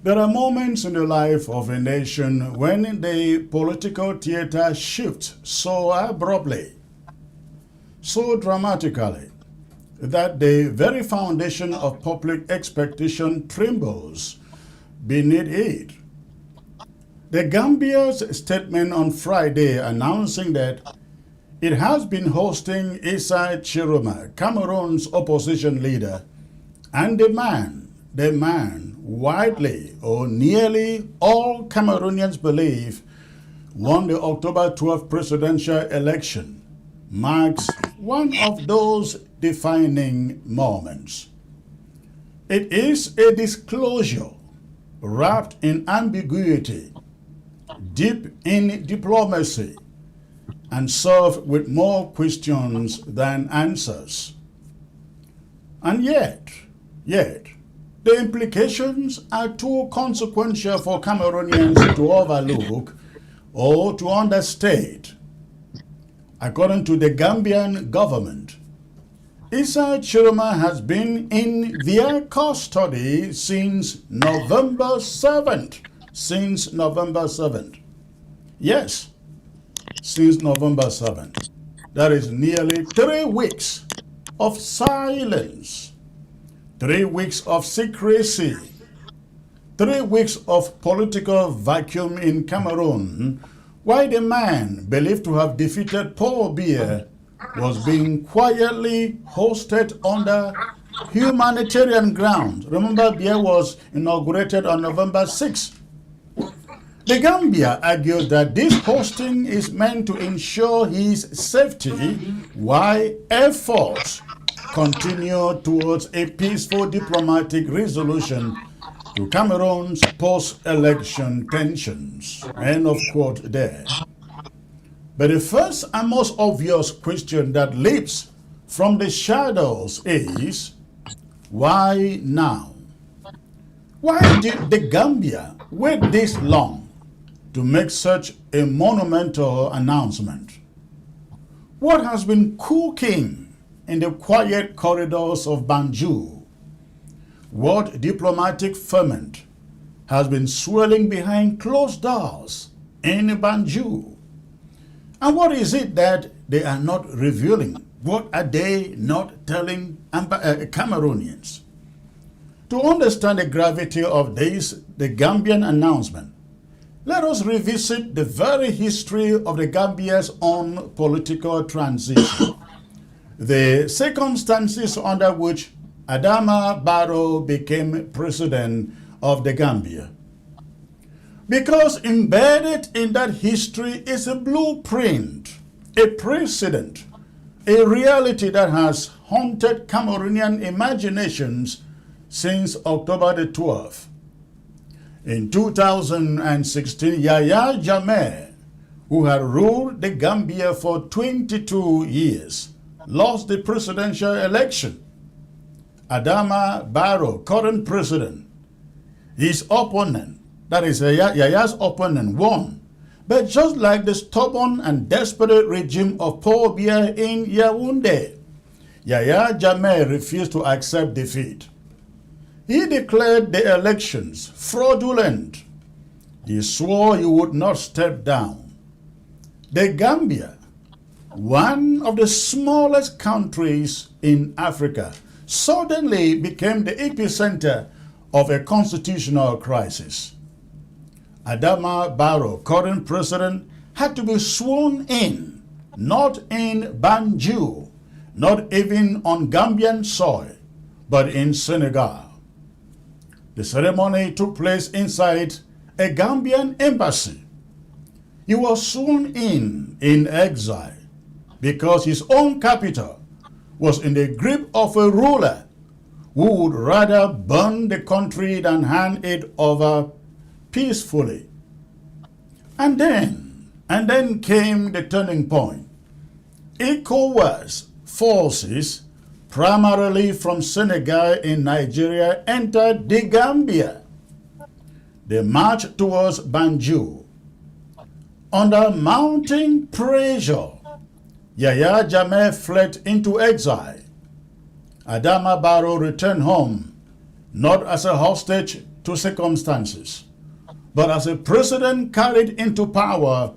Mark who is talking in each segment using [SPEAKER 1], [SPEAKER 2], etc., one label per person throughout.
[SPEAKER 1] There are moments in the life of a nation when the political theater shifts so abruptly, so dramatically, that the very foundation of public expectation trembles beneath it. The Gambia's statement on Friday announcing that it has been hosting Tchiroma, Cameroon's opposition leader, and the man, widely or nearly all Cameroonians believe won the October 12th presidential election, marks one of those defining moments. It is a disclosure wrapped in ambiguity, deep in diplomacy, and served with more questions than answers. And yet, the implications are too consequential for Cameroonians to overlook or to understate. According to the Gambian government, Tchiroma has been in their custody since November 7th. Yes, since November 7th. That is nearly 3 weeks of silence, 3 weeks of secrecy, 3 weeks of political vacuum in Cameroon, while the man believed to have defeated Paul Biya was being quietly hosted under humanitarian grounds. Remember, Biya was inaugurated on November 6th. The Gambia argues that this hosting is meant to ensure his safety while efforts continue towards a peaceful diplomatic resolution to Cameroon's post-election tensions. End of quote there. But the first and most obvious question that leaps from the shadows is, why now? Why did the Gambia wait this long to make such a monumental announcement? What has been cooking in the quiet corridors of Banjul? What diplomatic ferment has been swirling behind closed doors in Banjul? And what is it that they are not revealing? What are they not telling Cameroonians? To understand the gravity of this, the Gambian announcement, let us revisit the very history of the Gambia's own political transition, the circumstances under which Adama Barrow became president of the Gambia. Because embedded in that history is a blueprint, a precedent, a reality that has haunted Cameroonian imaginations since October the 12th. In 2016, Yahya Jammeh, who had ruled the Gambia for 22 years, lost the presidential election. Adama Barrow, current president, his opponent, that is Yahya's opponent, won. But just like the stubborn and desperate regime of Paul Biya in Yaoundé, Yahya Jammeh refused to accept defeat. He declared the elections fraudulent. He swore he would not step down. The Gambia, one of the smallest countries in Africa, suddenly became the epicenter of a constitutional crisis. Adama Barrow, current president, had to be sworn in, not in Banjul, not even on Gambian soil, but in Senegal. The ceremony took place inside a Gambian embassy. He was sworn in exile because his own capital was in the grip of a ruler who would rather burn the country than hand it over peacefully. And then came the turning point. ECOWAS forces, primarily from Senegal in Nigeria, entered the Gambia. They marched towards Banjul. Under mounting pressure, Yahya Jammeh fled into exile. Adama Barrow returned home, not as a hostage to circumstances, but as a president carried into power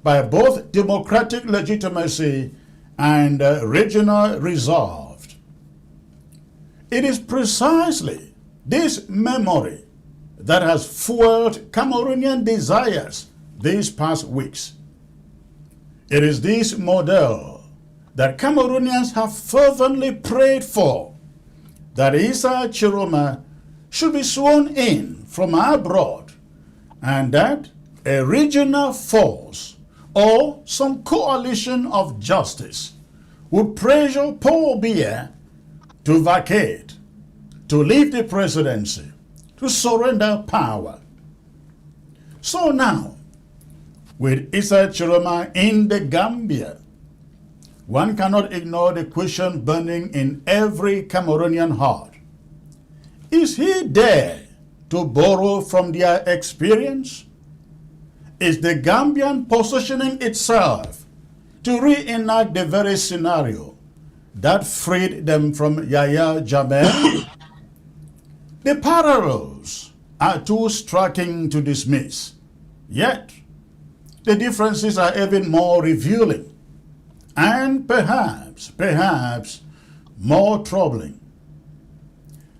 [SPEAKER 1] by both democratic legitimacy and regional resolve. It is precisely this memory that has fueled Cameroonian desires these past weeks. It is this model that Cameroonians have fervently prayed for, that Issa Tchiroma should be sworn in from abroad, and that a regional force or some coalition of justice would pressure Paul Biya to vacate, to leave the presidency, to surrender power. So now, with Issa Tchiroma in the Gambia, one cannot ignore the question burning in every Cameroonian heart. Is he there to borrow from their experience? Is the Gambian positioning itself to reenact the very scenario that freed them from Yahya Jammeh? The parallels are too striking to dismiss, yet the differences are even more revealing and perhaps more troubling.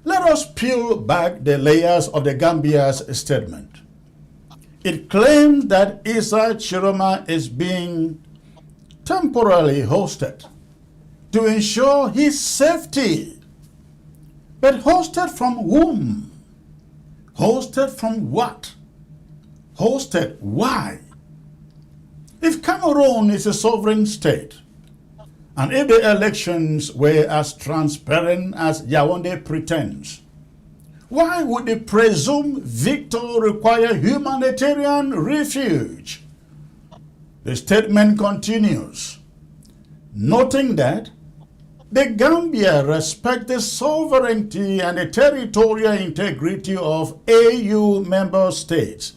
[SPEAKER 1] Let us peel back the layers of the Gambia's statement. It claims that Issa Tchiroma is being temporarily hosted to ensure his safety. But hosted from whom? Hosted from what? Hosted why? If Cameroon is a sovereign state, and if the elections were as transparent as Yaoundé pretends, why would the presumed victor require humanitarian refuge? The statement continues, noting that the Gambia respects the sovereignty and the territorial integrity of AU member states,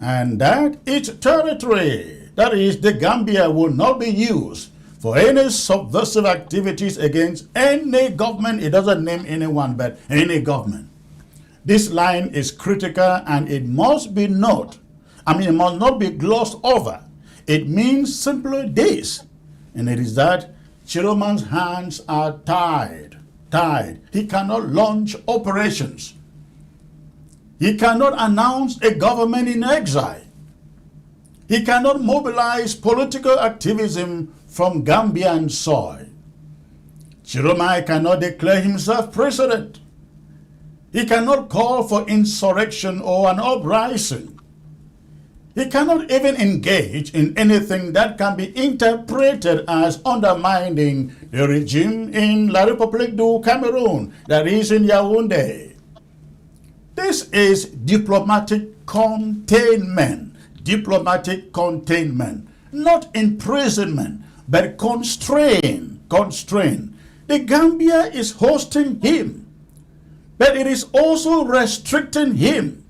[SPEAKER 1] and that its territory, that is, the Gambia, will not be used for any subversive activities against any government. It doesn't name anyone, but any government. This line is critical and it must be noted. It must not be glossed over. It means simply this, and it is that Tchiroma's hands are tied. He cannot launch operations. He cannot announce a government in exile. He cannot mobilize political activism from Gambian soil. Tchiroma cannot declare himself president. He cannot call for insurrection or an uprising. He cannot even engage in anything that can be interpreted as undermining the regime in La République du Cameroon, that is in Yaoundé. This is diplomatic containment. Diplomatic containment, not imprisonment, but constraint. The Gambia is hosting him, but it is also restricting him.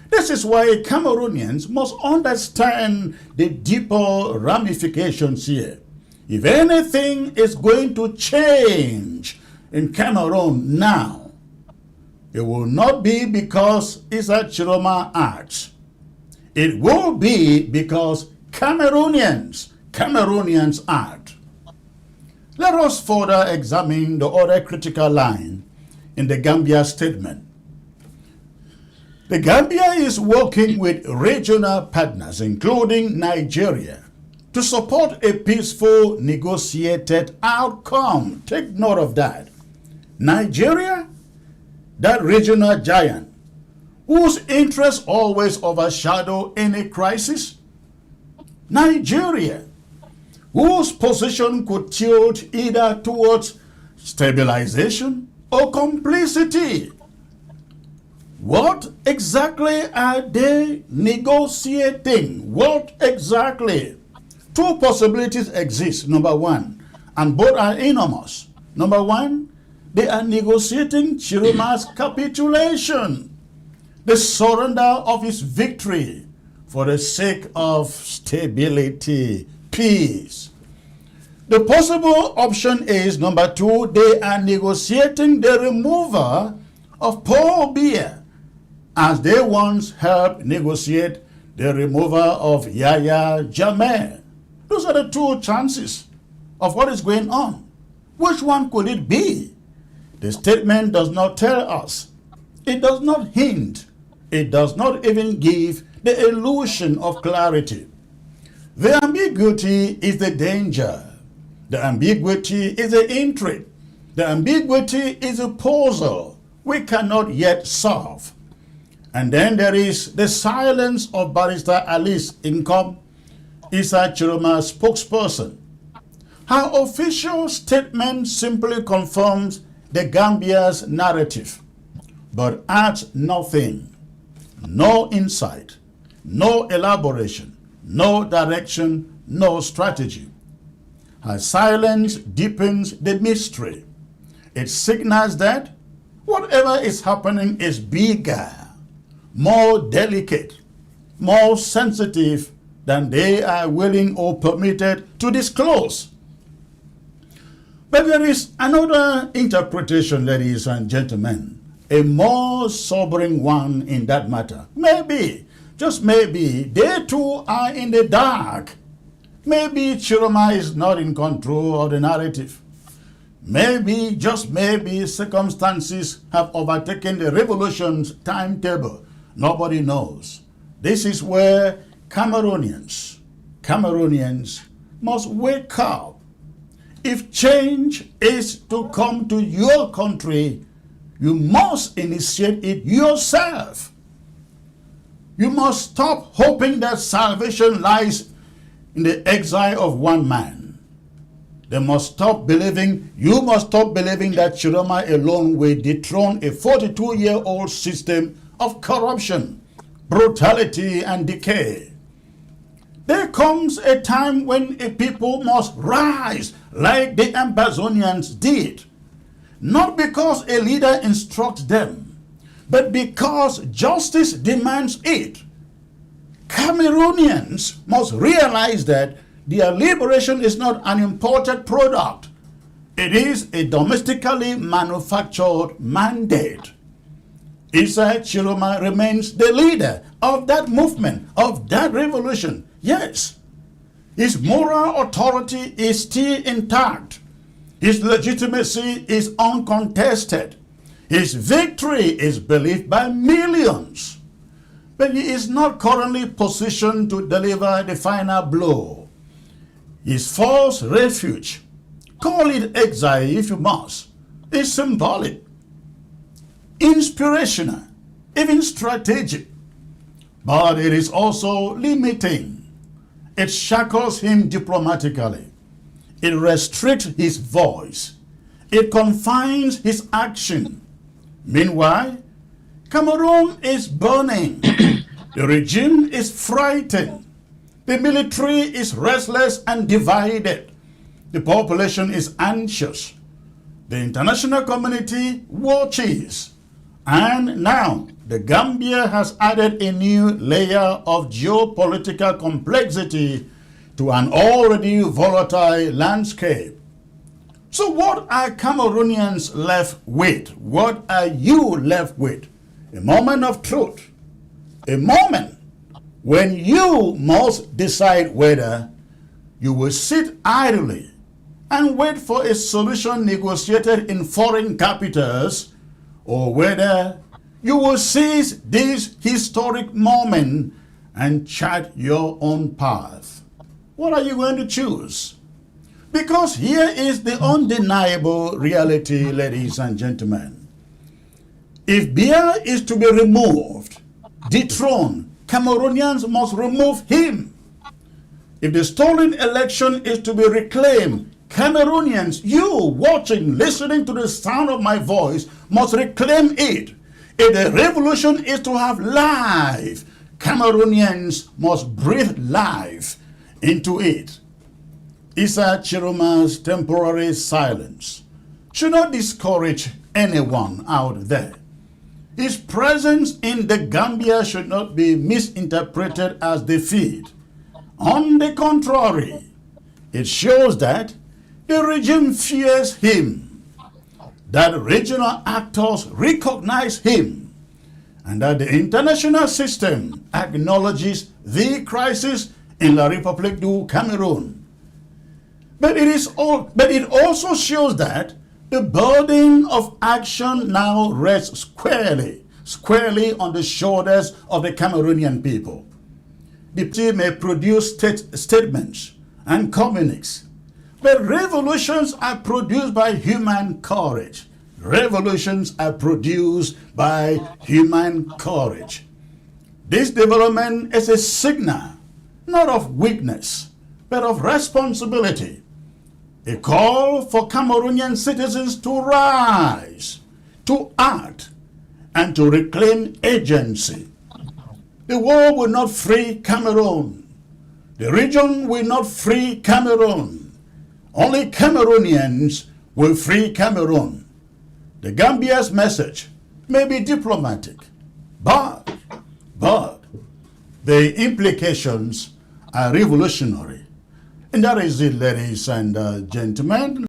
[SPEAKER 1] This is why Cameroonians must understand the deeper ramifications here. If anything is going to change in Cameroon now, it will not be because Issa Tchiroma acts. It will be because Cameroonians act. Let us further examine the other critical line in the Gambia statement. The Gambia is working with regional partners, including Nigeria, to support a peaceful negotiated outcome. Take note of that. Nigeria, that regional giant, whose interests always overshadow any crisis. Nigeria, whose position could tilt either towards stabilization or complicity. What exactly are they negotiating? What exactly? Two possibilities exist, number one, and both are enormous. Number one, they are negotiating Tchiroma's capitulation, the surrender of his victory for the sake of stability, peace. The possible option is, number two, they are negotiating the removal of Paul Biya as they once helped negotiate the removal of Yahya Jammeh. Those are the two chances of what is going on. Which one could it be? The statement does not tell us. It does not hint. It does not even give the illusion of clarity. The ambiguity is the danger. The ambiguity is the intrigue. The ambiguity is a puzzle we cannot yet solve. And then there is the silence of Barrister Alice Income, Tchiroma spokesperson. Her official statement simply confirms the Gambia's narrative, but adds nothing, no insight, no elaboration, no direction, no strategy. Her silence deepens the mystery. It signals that whatever is happening is bigger, more delicate, more sensitive than they are willing or permitted to disclose. But there is another interpretation, ladies and gentlemen, a more sobering one in that matter. Maybe, just maybe, they too are in the dark. Maybe Tchiroma is not in control of the narrative. Maybe, just maybe, circumstances have overtaken the revolution's timetable. Nobody knows. This is where Cameroonians must wake up. If change is to come to your country, you must initiate it yourself. You must stop hoping that salvation lies in the exile of one man. You must stop believing that Tchiroma alone will dethrone a 42-year-old system of corruption, brutality, and decay. There comes a time when a people must rise like the ABSTV did, not because a leader instructs them, but because justice demands it. Cameroonians must realize that their liberation is not an imported product. It is a domestically manufactured mandate. Tchiroma remains the leader of that movement, of that revolution. Yes, his moral authority is still intact. His legitimacy is uncontested. His victory is believed by millions. But he is not currently positioned to deliver the final blow. His false refuge, call it exile if you must, is symbolic, inspirational, even strategic. But it is also limiting. It shackles him diplomatically. It restricts his voice. It confines his action. Meanwhile, Cameroon is burning. The regime is frightened. The military is restless and divided. The population is anxious. The international community watches. And now, the Gambia has added a new layer of geopolitical complexity to an already volatile landscape. So what are Cameroonians left with? What are you left with? A moment of truth. A moment when you must decide whether you will sit idly and wait for a solution negotiated in foreign capitals, or whether you will seize this historic moment and chart your own path. What are you going to choose? Because here is the undeniable reality, ladies and gentlemen. If Biya is to be removed, dethroned, Cameroonians must remove him. If the stolen election is to be reclaimed, Cameroonians, you watching, listening to the sound of my voice, must reclaim it. If the revolution is to have life, Cameroonians must breathe life into it. Tchiroma's temporary silence should not discourage anyone out there. His presence in the Gambia should not be misinterpreted as defeat. On the contrary, it shows that the regime fears him, that regional actors recognize him, and that the international system acknowledges the crisis in La République du Cameroon. But it also shows that the burden of action now rests squarely on the shoulders of the Cameroonian people. The party may produce statements and communiques, but revolutions are produced by human courage. Revolutions are produced by human courage. This development is a signal, not of weakness, but of responsibility. A call for Cameroonian citizens to rise, to act, and to reclaim agency. The war will not free Cameroon. The region will not free Cameroon. Only Cameroonians will free Cameroon. The Gambia's message may be diplomatic, but the implications are revolutionary. And that is it, ladies and gentlemen.